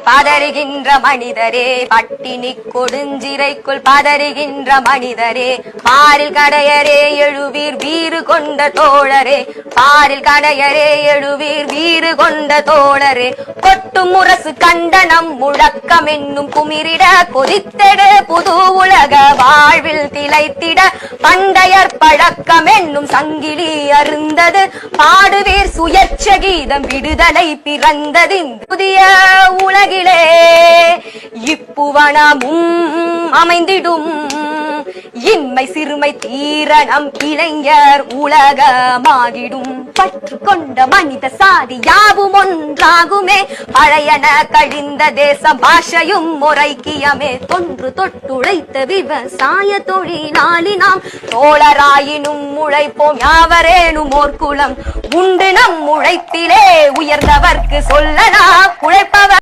பதறுகின்ற மனிதரே, பட்டினி கொடுஞ்சிறைக்குள் பதறுகின்ற மனிதரே, பாரில் கடையரே எழுவீர் வீறு கொண்ட தோழரே, பாரில் கடையரே எழுவீர் வீறு கொண்ட தோழரே, கொட்டும் முரசு கண்டனம் முழக்கம் என்னும் குமிரிட கொதித்தெடு புது உலக வாழ்வில் திளைத்திட பண்டையர் பழக்கம் என்னும் சங்கிலி அருந்தது பாடுவீர் சுயற்ச கீதம் விடுதலை பிறந்தது புதிய உலகிலே இப்புவனமும் அமைந்திடும் இன்மை சிறுமை தீரணம் இளைஞர் உலகமாகிடும் பற்று கொண்ட மனித சாதி யாவும் ஒன்றாகுமே பழையன கழிந்த தேசம் பாஷையும் முறைக்கியமே தொன்று தொட்டுழைத்த விவசாய தொழிலாளி நாம் தோழராயினும் உழைப்போம் யாவரேனும் ஓர் குலம் உண்டு நம் உழைப்பிலே உயர்ந்தவர்க்கு சொல்லலாம் உழைப்பவர்